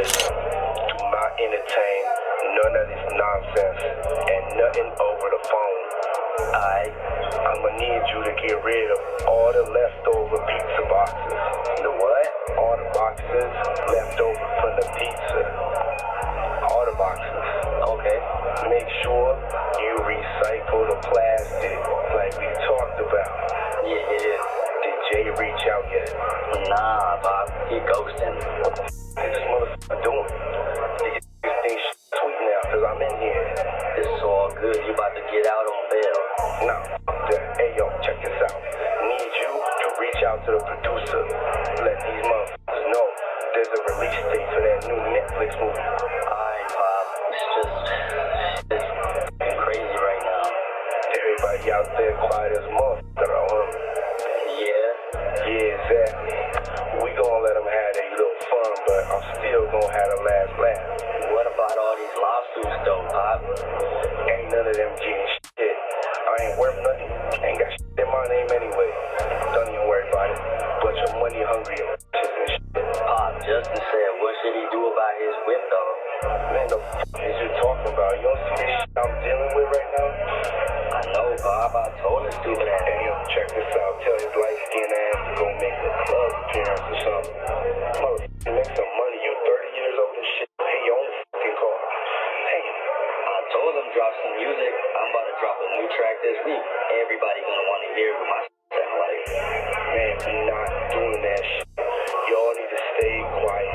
Do not entertain none of this nonsense and nothing over the phone. I'ma need you to get rid of all the leftover pizza boxes. The what? All the boxes left over from the pizza. All the boxes. Okay. Make sure you recycle the plastic like we talked about. Yeah. Did Jay reach out yet? Nah, Bob. He ghosting. What the f is this motherfucker doing? These things sweet now because I'm in here. It's all good. You about to get out on bail. Nah, hey yo, check this out. Need you to reach out to the producer. Let these motherfuckers know there's a release date for that new Netflix movie. Alright, Bob. It's crazy right now. Everybody out there quiet as motherfucker, huh? Yeah, exactly. We gonna let them have their little fun, but I'm still gonna have the last laugh. What about all these lawsuits though, Pop? Ain't none of them getting shit. I ain't worth nothing. Ain't got shit in my name anyway. Don't even worry about it. Bunch of money hungry and shit. Pop, Justin said, what should he do about his whip though? Man, the f is you talking about? You don't see this shit I'm dealing with right now? I know, Bob. I told him to that. Hey, yo, check this out. Tell his light-skinned ass to go make a club appearance or something. Motherfucker, make some money. You 30 years old and shit. Pay your own fucking car. Hey, I told him drop some music. I'm about to drop a new track this week. Everybody gonna want to hear what my sound like. Man, we not doing that shit. Y'all need to stay quiet.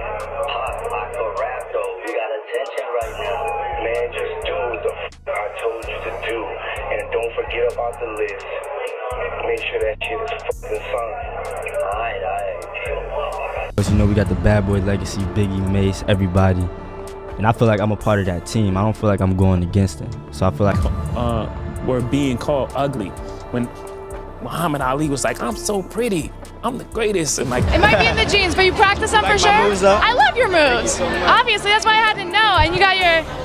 Pop, I can rap though. We got attention right now. Man, just do what the I told you to do. And don't forget about the list. Make sure that shit is fucking signed. Alright. You know, we got the Bad Boy Legacy, Biggie, Mace, everybody. And I feel like I'm a part of that team. I don't feel like I'm going against them. So I feel like we're being called ugly. When Muhammad Ali was like, I'm so pretty. I'm the greatest. And like, it might be in the genes, but you practice them for sure? I love your moves. Obviously, that's why I had to know. And you got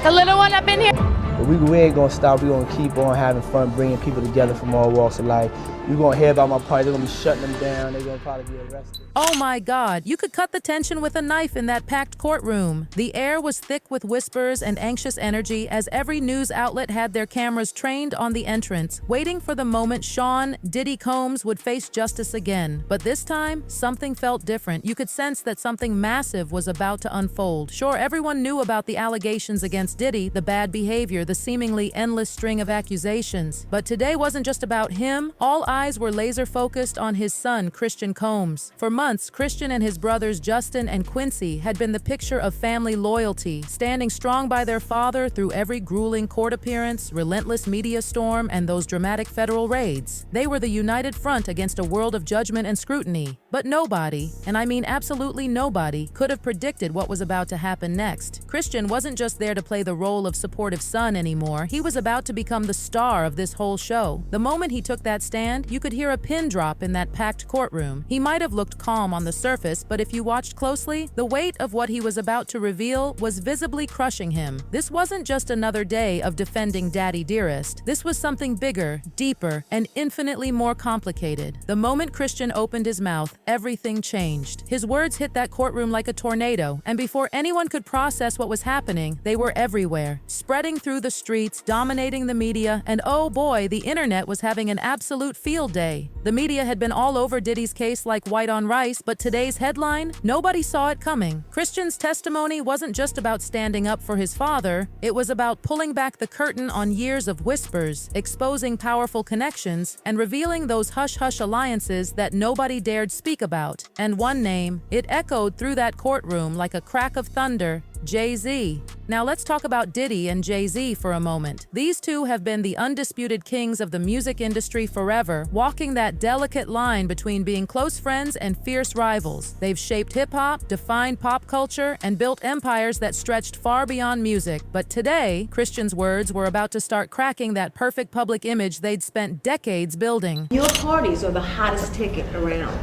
the little one up in here. But we ain't gonna stop. We're gonna keep on having fun, bringing people together from all walks of life. You're gonna hear about my party. They're gonna be shutting them down. They're gonna probably be arrested. Oh my God, you could cut the tension with a knife in that packed courtroom. The air was thick with whispers and anxious energy as every news outlet had their cameras trained on the entrance, waiting for the moment Sean Diddy Combs would face justice again. But this time, something felt different. You could sense that something massive was about to unfold. Sure, everyone knew about the allegations against Diddy, the bad behavior, the seemingly endless string of accusations. But today wasn't just about him. All eyes were laser focused on his son, Christian Combs. For months, Christian and his brothers Justin and Quincy had been the picture of family loyalty, standing strong by their father through every grueling court appearance, relentless media storm, and those dramatic federal raids. They were the united front against a world of judgment and scrutiny. But nobody, and I mean absolutely nobody, could have predicted what was about to happen next. Christian wasn't just there to play the role of supportive son anymore. He was about to become the star of this whole show. The moment he took that stand, you could hear a pin drop in that packed courtroom. He might have looked calm on the surface, but if you watched closely, the weight of what he was about to reveal was visibly crushing him. This wasn't just another day of defending Daddy Dearest. This was something bigger, deeper, and infinitely more complicated. The moment Christian opened his mouth, everything changed. His words hit that courtroom like a tornado, and before anyone could process what was happening, they were everywhere, spreading through the streets, dominating the media, and oh boy, the internet was having an absolute field day. The media had been all over Diddy's case like white on rice, but today's headline, nobody saw it coming. Christian's testimony wasn't just about standing up for his father, it was about pulling back the curtain on years of whispers, exposing powerful connections, and revealing those hush-hush alliances that nobody dared speak about. And one name, it echoed through that courtroom like a crack of thunder: Jay-Z. Now let's talk about Diddy and Jay-Z for a moment. These two have been the undisputed kings of the music industry forever, walking that delicate line between being close friends and fierce rivals. They've shaped hip-hop, defined pop culture, and built empires that stretched far beyond music. But today, Christian's words were about to start cracking that perfect public image they'd spent decades building. Your parties are the hottest ticket around.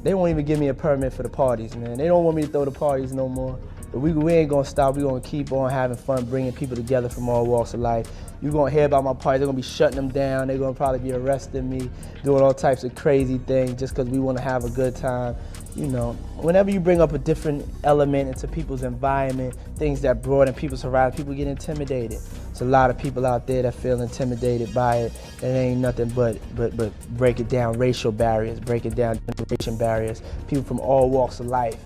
They won't even give me a permit for the parties, man. They don't want me to throw the parties no more. We ain't gonna stop. We're gonna keep on having fun, bringing people together from all walks of life. You're gonna hear about my party. They're gonna be shutting them down. They're gonna probably be arresting me, doing all types of crazy things just because we wanna have a good time. You know, whenever you bring up a different element into people's environment, things that broaden people's horizon, people get intimidated. There's a lot of people out there that feel intimidated by it. It ain't nothing but break it down, racial barriers, break it down, generation barriers. People from all walks of life.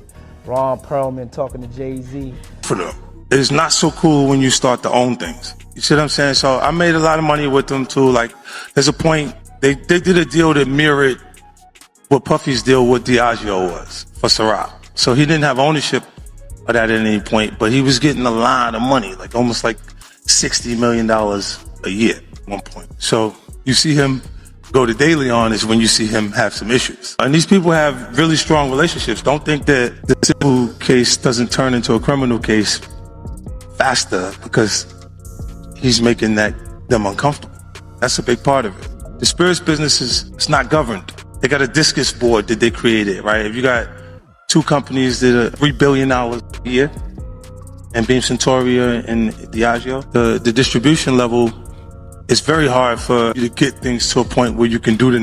Ron Perlman talking to Jay-Z. For them, it's not so cool when you start to own things. You see what I'm saying? So I made a lot of money with them too. Like, there's a point, they did a deal that mirrored what Puffy's deal with Diageo was for Ciroc. So he didn't have ownership of that at any point, but he was getting a lot of money, like almost like $60 million a year at one point. So you see him go to daily on is when you see him have some issues. And these people have really strong relationships. Don't think that the civil case doesn't turn into a criminal case faster because he's making them uncomfortable. That's a big part of it. The spirits business it's not governed. They got a discus board that they created, right? If you got two companies that are $3 billion a year, and Beam Centauria and Diageo, the distribution level, it's very hard for you to get things to a point where you can do the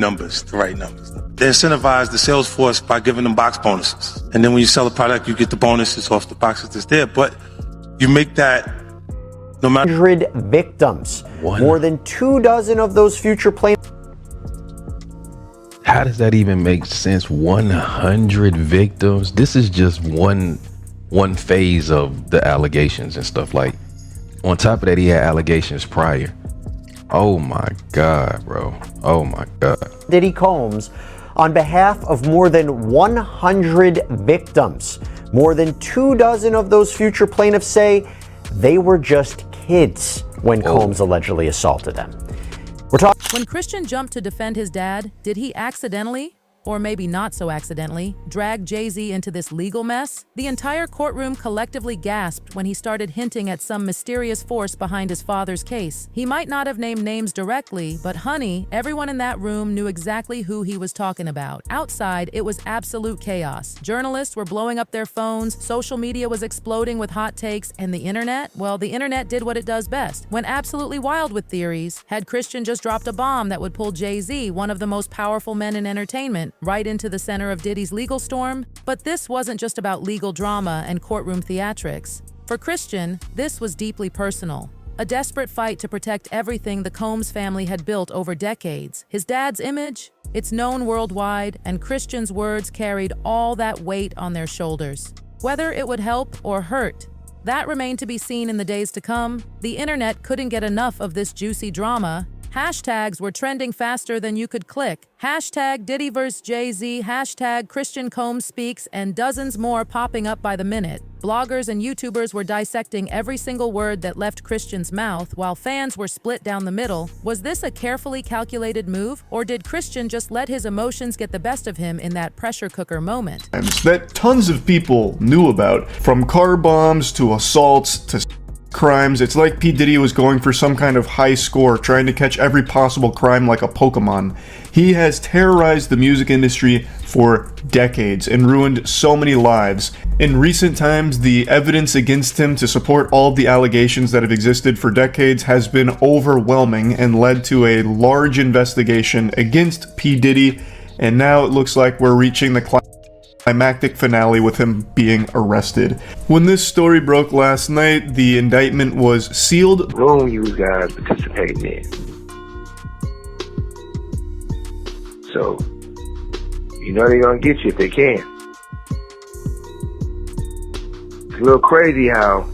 right numbers. They incentivize the sales force by giving them box bonuses. And then when you sell a product, you get the bonuses off the boxes that's there. But you make that no matter. 100 victims. More than 24 of those future plaintiffs. How does that even make sense? 100 victims? This is just one phase of the allegations and stuff. Like, on top of that, he had allegations prior. Oh my God, bro. Oh my God. Diddy Combs on behalf of more than 100 victims. More than 24 of those future plaintiffs say they were just kids when Combs allegedly assaulted them. When Christian jumped to defend his dad, did he accidentally, or maybe not so accidentally, drag Jay-Z into this legal mess? The entire courtroom collectively gasped when he started hinting at some mysterious force behind his father's case. He might not have named names directly, but honey, everyone in that room knew exactly who he was talking about. Outside, it was absolute chaos. Journalists were blowing up their phones, social media was exploding with hot takes, and the internet? Well, the internet did what it does best. Went absolutely wild with theories. Had Christian just dropped a bomb that would pull Jay-Z, one of the most powerful men in entertainment, right into the center of Diddy's legal storm? But this wasn't just about legal drama and courtroom theatrics. For Christian, this was deeply personal. A desperate fight to protect everything the Combs family had built over decades. His dad's image? It's known worldwide, and Christian's words carried all that weight on their shoulders. Whether it would help or hurt, that remained to be seen in the days to come. The internet couldn't get enough of this juicy drama. Hashtags were trending faster than you could click. Hashtag Diddy vs. Jay-Z, hashtag Christian Combs speaks, and dozens more popping up by the minute. Bloggers and YouTubers were dissecting every single word that left Christian's mouth, while fans were split down the middle. Was this a carefully calculated move, or did Christian just let his emotions get the best of him in that pressure cooker moment? That tons of people knew about, from car bombs to assaults to crimes. It's like P. Diddy was going for some kind of high score, trying to catch every possible crime like a Pokemon. He has terrorized the music industry for decades and ruined so many lives. In recent times, the evidence against him to support all of the allegations that have existed for decades has been overwhelming and led to a large investigation against P. Diddy, and now it looks like we're reaching the climactic finale with him being arrested. When this story broke last night, the indictment was sealed. Room you guys participating in. So, you know they're gonna get you if they can. It's a little crazy how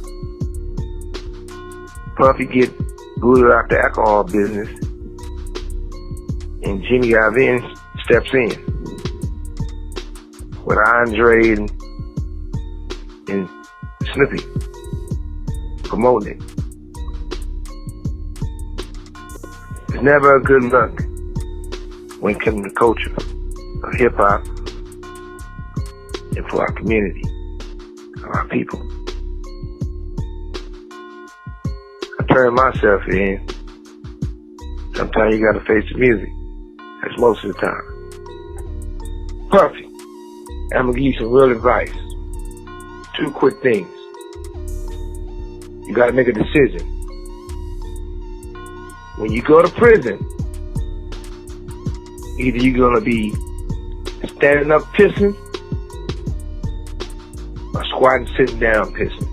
Puffy get booted out the alcohol business and Jimmy Iovine steps in with Andre and Snoopy promoting it. It's never a good look when it comes to culture of hip-hop and for our community, our people. I turn myself in. Sometimes you gotta face the music. That's most of the time. Perfect. I'm gonna give you some real advice. 2 quick things. You got to make a decision. When you go to prison, either you're going to be standing up pissing or squatting sitting down pissing.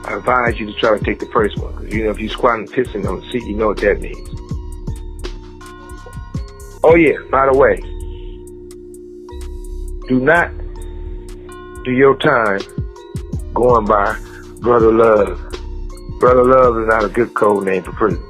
I advise you to try to take the first one. Because, if you're squatting pissing on the seat, you know what that means. Oh yeah, by the way, do not do your time going by Brother Love. Brother Love is not a good code name for prison.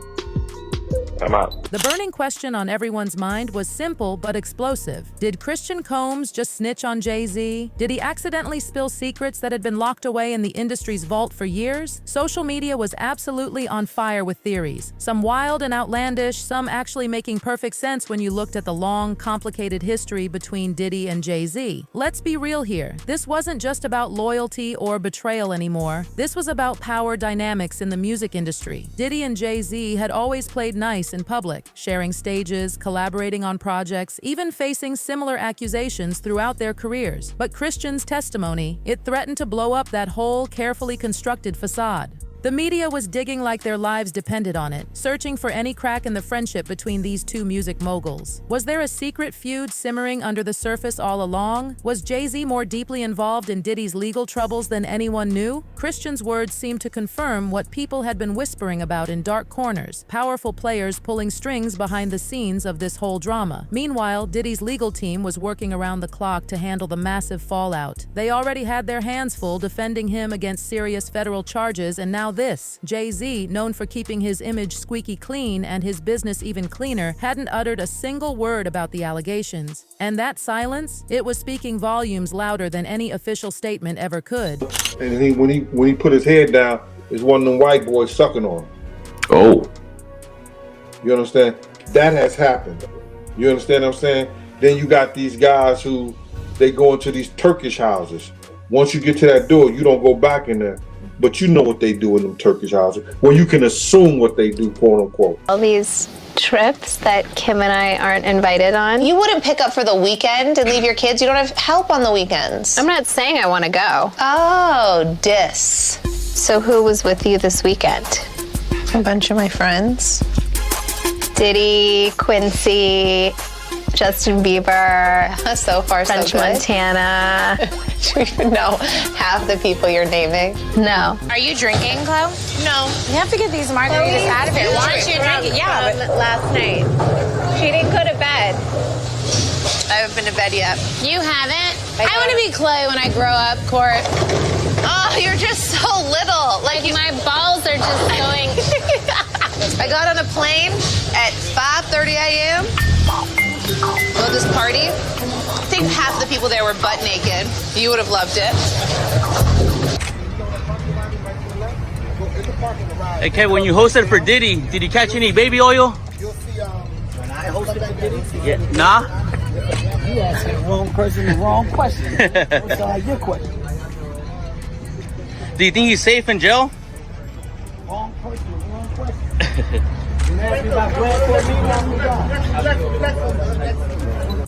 I'm out. The burning question on everyone's mind was simple but explosive. Did Christian Combs just snitch on Jay-Z? Did he accidentally spill secrets that had been locked away in the industry's vault for years? Social media was absolutely on fire with theories. Some wild and outlandish, some actually making perfect sense when you looked at the long, complicated history between Diddy and Jay-Z. Let's be real here. This wasn't just about loyalty or betrayal anymore. This was about power dynamics in the music industry. Diddy and Jay-Z had always played nice in public, sharing stages, collaborating on projects, even facing similar accusations throughout their careers. But Christian's testimony, it threatened to blow up that whole carefully constructed facade. The media was digging like their lives depended on it, searching for any crack in the friendship between these two music moguls. Was there a secret feud simmering under the surface all along? Was Jay-Z more deeply involved in Diddy's legal troubles than anyone knew? Christian's words seemed to confirm what people had been whispering about in dark corners, powerful players pulling strings behind the scenes of this whole drama. Meanwhile, Diddy's legal team was working around the clock to handle the massive fallout. They already had their hands full defending him against serious federal charges, and now this. Jay-Z, known for keeping his image squeaky clean and his business even cleaner, hadn't uttered a single word about the allegations. And that silence, it was speaking volumes louder than any official statement ever could. And when he put his head down, it's one of them white boys sucking on him. Oh. You understand? That has happened. You understand what I'm saying? Then you got these guys who, they go into these Turkish houses. Once you get to that door, you don't go back in there. But you know what they do in them Turkish houses. Well, you can assume what they do, quote unquote. All these trips that Kim and I aren't invited on. You wouldn't pick up for the weekend and leave your kids? You don't have help on the weekends. I'm not saying I want to go. Oh, dis. So who was with you this weekend? A bunch of my friends. Diddy, Quincy, Justin Bieber, so far French so good. Montana. Do you even know half the people you're naming? No. Are you drinking, Chloe? No. You have to get these margaritas out of here. Why aren't you drinking? Yeah, but last night. She didn't go to bed. I haven't been to bed yet. you haven't. I want to be Chloe when I grow up, Court. Oh, you're just so little. Like my balls are just going. I got on a plane at 5:30 a.m. Well, this party, I think half the people there were butt naked. You would have loved it. Hey, Kev, when you hosted for Diddy, did you catch any baby oil? When I hosted for Diddy? Yeah. Nah? You asking the wrong person the wrong question. What's your question? Do you think he's safe in jail? Wrong person, wrong question. You asked me about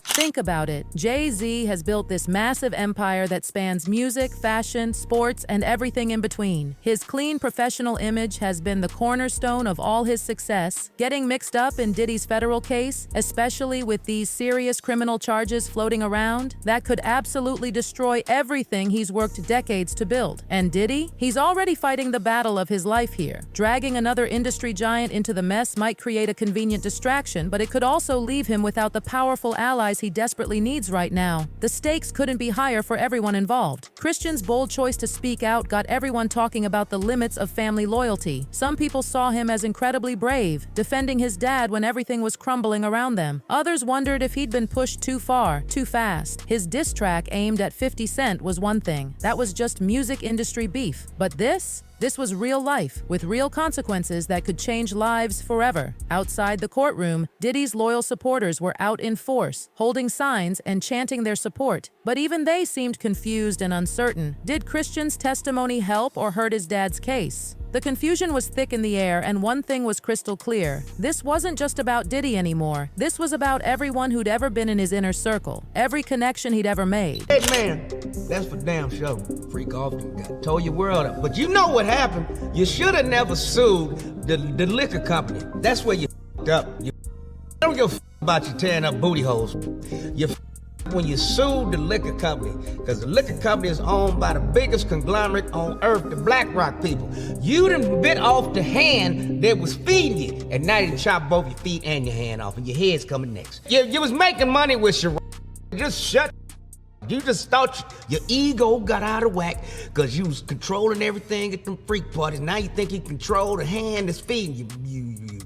Think about it. Jay-Z has built this massive empire that spans music, fashion, sports, and everything in between. His clean professional image has been the cornerstone of all his success. Getting mixed up in Diddy's federal case, especially with these serious criminal charges floating around, that could absolutely destroy everything he's worked decades to build. And Diddy? He's already fighting the battle of his life here. Dragging another industry giant into the mess might create a convenient distraction, but it could also leave him without the powerful allies he desperately needs right now. The stakes couldn't be higher for everyone involved. Christian's bold choice to speak out got everyone talking about the limits of family loyalty. Some people saw him as incredibly brave, defending his dad when everything was crumbling around them. Others wondered if he'd been pushed too far, too fast. His diss track aimed at 50 Cent was one thing. That was just music industry beef. But this was real life, with real consequences that could change lives forever. Outside the courtroom, Diddy's loyal supporters were out in force, holding signs and chanting their support. But even they seemed confused and uncertain. Did Christian's testimony help or hurt his dad's case? The confusion was thick in the air, and one thing was crystal clear. This wasn't just about Diddy anymore. This was about everyone who'd ever been in his inner circle, every connection he'd ever made. Hey man, that's for damn sure. Freak off and got told your world up. But you know what happened? You should have never sued the liquor company. That's where you f***ed up. You don't give a f*** about you tearing up booty holes. You f*** when you sued the liquor company, because the liquor company is owned by the biggest conglomerate on earth, the BlackRock people. You done bit off the hand that was feeding you, and now you done chop both your feet and your hand off, and your head's coming next. You was making money with Sherrod. Just shut. You just thought your ego got out of whack because you was controlling everything at them freak parties. Now you think you control the hand that's feeding you. You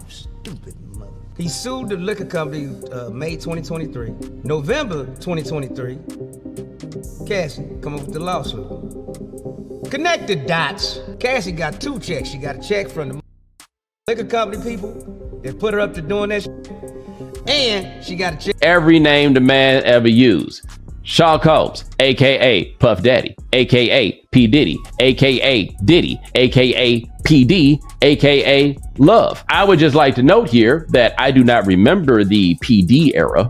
stupid mother. He sued the liquor company May 2023. November 2023, Cassie come up with the lawsuit. Connect the dots. Cassie got 2 checks. She got a check from the liquor company people that put her up to doing that shit, and she got a check. Every name the man ever used. Sean Combs, a.k.a. Puff Daddy, a.k.a. P. Diddy, a.k.a. Diddy, a.k.a. PD, a.k.a. Love. I would just like to note here that I do not remember the PD era.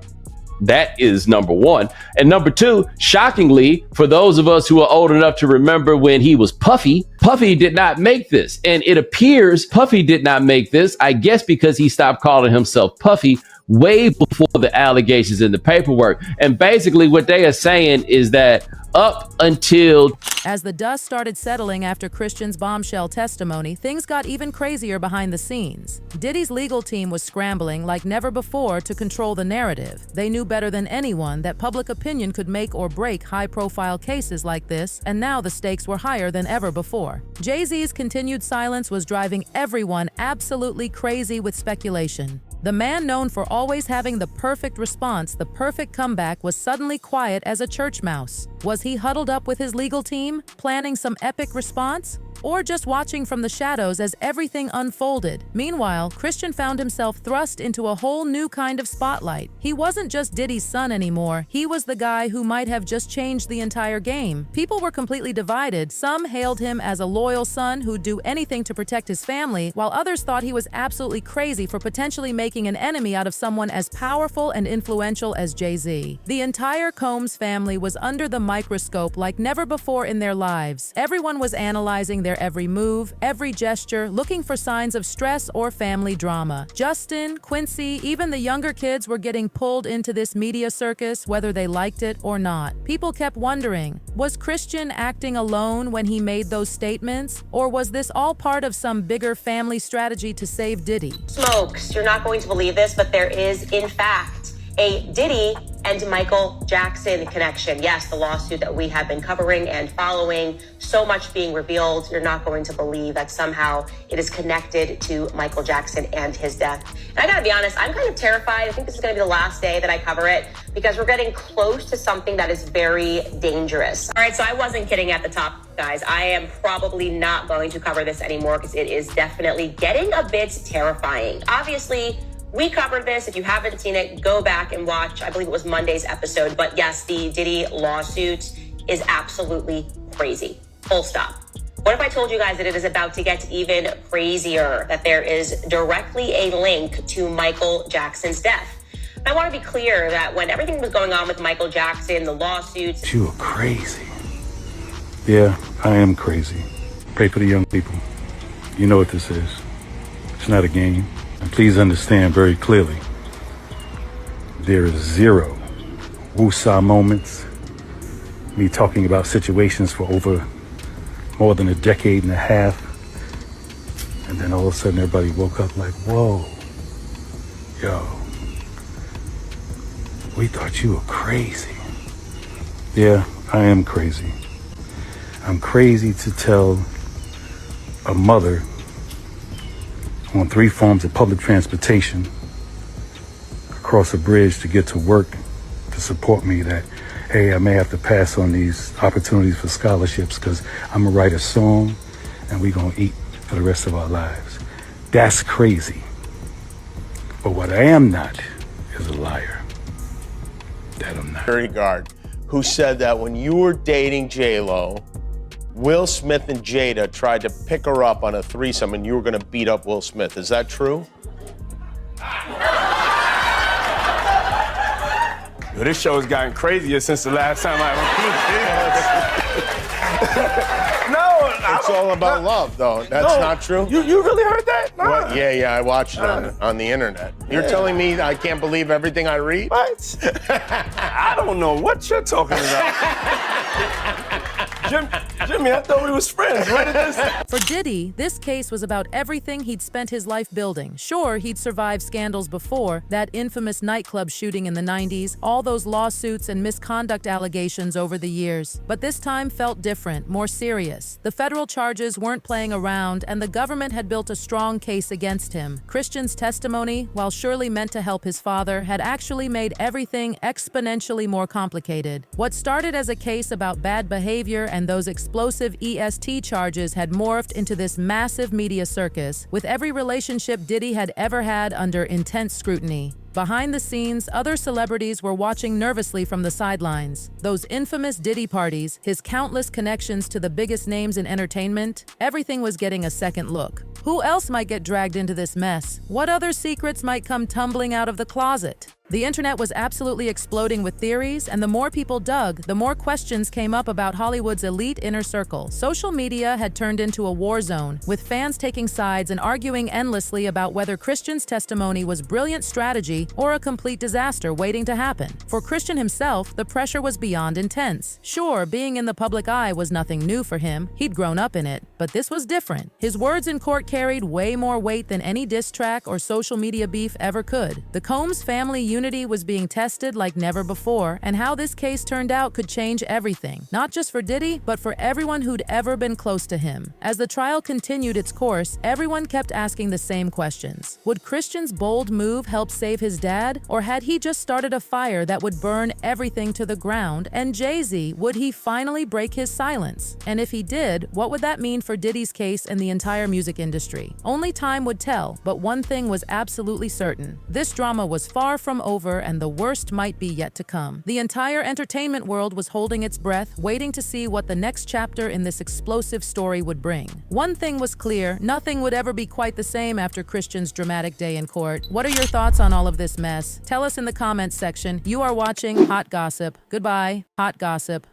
That is number one. And number two, shockingly, for those of us who are old enough to remember when he was Puffy, Puffy did not make this. And it appears Puffy did not make this, I guess because he stopped calling himself Puffy way before the allegations in the paperwork. And basically what they are saying is that up until... As the dust started settling after Christian's bombshell testimony, things got even crazier behind the scenes. Diddy's legal team was scrambling like never before to control the narrative. They knew better than anyone that public opinion could make or break high-profile cases like this, and now the stakes were higher than ever before. Jay-Z's continued silence was driving everyone absolutely crazy with speculation. The man known for always having the perfect response, the perfect comeback, was suddenly quiet as a church mouse. Was he huddled up with his legal team, planning some epic response? Or just watching from the shadows as everything unfolded? Meanwhile, Christian found himself thrust into a whole new kind of spotlight. He wasn't just Diddy's son anymore. He was the guy who might have just changed the entire game. People were completely divided. Some hailed him as a loyal son who'd do anything to protect his family, while others thought he was absolutely crazy for potentially making an enemy out of someone as powerful and influential as Jay-Z. The entire Combs family was under the microscope like never before in their lives. Everyone was analyzing their every move, every gesture, looking for signs of stress or family drama. Justin, Quincy, even the younger kids were getting pulled into this media circus, whether they liked it or not. People kept wondering, was Christian acting alone when he made those statements? Or was this all part of some bigger family strategy to save Diddy? Smokes, you're not going to believe this, but there is, in fact, a Diddy and Michael Jackson connection. Yes, the lawsuit that we have been covering and following, so much being revealed. You're not going to believe that somehow it is connected to Michael Jackson and his death. And I gotta be honest, I'm kind of terrified. I think this is gonna be the last day that I cover it because we're getting close to something that is very dangerous. All right, so I wasn't kidding at the top, guys. I am probably not going to cover this anymore because it is definitely getting a bit terrifying. Obviously, we covered this. If you haven't seen it, go back and watch. I believe it was Monday's episode. But yes, the Diddy lawsuit is absolutely crazy. Full stop. What if I told you guys that it is about to get even crazier, that there is directly a link to Michael Jackson's death? I want to be clear that when everything was going on with Michael Jackson, the lawsuits... You are crazy. Yeah, I am crazy. Pray for the young people. You know what this is. It's not a game. And please understand very clearly, there is zero woosah moments, me talking about situations for over more than a decade and a half, and then all of a sudden everybody woke up like, whoa, yo, we thought you were crazy. Yeah, I am crazy. I'm crazy to tell a mother on 3 forms of public transportation across a bridge to get to work to support me that, hey, I may have to pass on these opportunities for scholarships because I'm gonna write a song and we're gonna eat for the rest of our lives. That's crazy. But what I am not is a liar. That I'm not. Security guard who said that when you were dating J-Lo, Will Smith and Jada tried to pick her up on a threesome and you were gonna beat up Will Smith. Is that true? Yo, this show has gotten crazier since the last time I No, it's all about love, though. That's not true. You really heard that? Nah. What? Yeah, I watched it on the internet. You're telling me I can't believe everything I read? What? I don't know what you're talking about. Jimmy, I thought we was friends. Where did this? For Diddy, this case was about everything he'd spent his life building. Sure, he'd survived scandals before, that infamous nightclub shooting in the 90s, all those lawsuits and misconduct allegations over the years. But this time felt different, more serious. The federal charges weren't playing around, and the government had built a strong case against him. Christian's testimony, while surely meant to help his father, had actually made everything exponentially more complicated. What started as a case about bad behavior and those explosive EST charges had morphed into this massive media circus, with every relationship Diddy had ever had under intense scrutiny. Behind the scenes, other celebrities were watching nervously from the sidelines. Those infamous Diddy parties, his countless connections to the biggest names in entertainment, everything was getting a second look. Who else might get dragged into this mess? What other secrets might come tumbling out of the closet? The internet was absolutely exploding with theories, and the more people dug, the more questions came up about Hollywood's elite inner circle. Social media had turned into a war zone, with fans taking sides and arguing endlessly about whether Christian's testimony was brilliant strategy or a complete disaster waiting to happen. For Christian himself, the pressure was beyond intense. Sure, being in the public eye was nothing new for him. He'd grown up in it. But this was different. His words in court carried way more weight than any diss track or social media beef ever could. The Combs family unity was being tested like never before, and how this case turned out could change everything, not just for Diddy, but for everyone who'd ever been close to him. As the trial continued its course, everyone kept asking the same questions. Would Christian's bold move help save his dad, or had he just started a fire that would burn everything to the ground? And Jay-Z, would he finally break his silence? And if he did, what would that mean for Diddy's case and the entire music industry? Only time would tell, but one thing was absolutely certain. This drama was far from over, and the worst might be yet to come. The entire entertainment world was holding its breath, waiting to see what the next chapter in this explosive story would bring. One thing was clear, nothing would ever be quite the same after Christian's dramatic day in court. What are your thoughts on all of this mess? Tell us in the comments section. You are watching Hot Gossip. Goodbye, Hot Gossip.